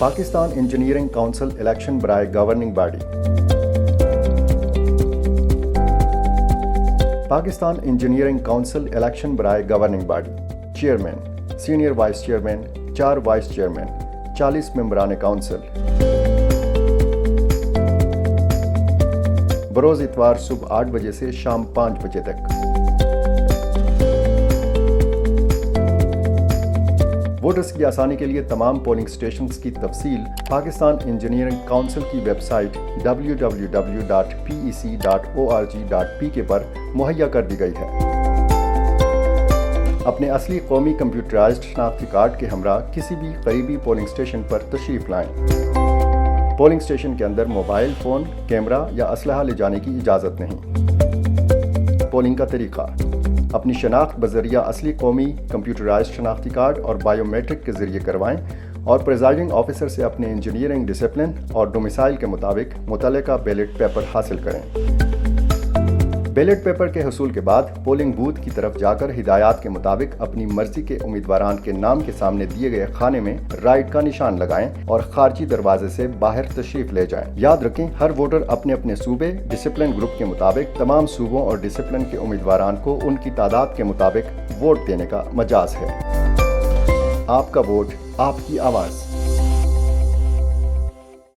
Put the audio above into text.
Pakistan engineering council election برائے governing body. Pakistan engineering council election برائے governing body, chairman, senior vice chairman, 4 vice chairman, 40 ممبران council. بروز اتوار صبح 8 بجے سے شام 5 بجے تک۔ ووٹرز کی آسانی کے لیے تمام پولنگ سٹیشنز کی تفصیل پاکستان انجینئرنگ کونسل کی ویب سائٹ www.pec.org.pk پر مہیا کر دی گئی ہے۔ اپنے اصلی قومی کمپیوٹرائزڈ شناختی کارڈ کے ہمراہ کسی بھی قریبی پولنگ سٹیشن پر تشریف لائیں۔ پولنگ سٹیشن کے اندر موبائل فون، کیمرہ یا اسلحہ لے جانے کی اجازت نہیں۔ پولنگ کا طریقہ: اپنی شناخت بذریعہ اصلی قومی کمپیوٹرائزڈ شناختی کارڈ اور بائیو میٹرک کے ذریعے کروائیں اور پریزائڈنگ آفیسر سے اپنے انجینئرنگ ڈسپلن اور ڈومیسائل کے مطابق متعلقہ بیلٹ پیپر حاصل کریں۔ بیلٹ پیپر کے حصول کے بعد پولنگ بوتھ کی طرف جا کر ہدایات کے مطابق اپنی مرضی کے امیدواران کے نام کے سامنے دیے گئے خانے میں رائٹ کا نشان لگائیں اور خارجی دروازے سے باہر تشریف لے جائیں۔ یاد رکھیں، ہر ووٹر اپنے اپنے صوبے ڈسپلن گروپ کے مطابق تمام صوبوں اور ڈسپلن کے امیدواران کو ان کی تعداد کے مطابق ووٹ دینے کا مجاز ہے۔ آپ کا ووٹ، آپ کی آواز۔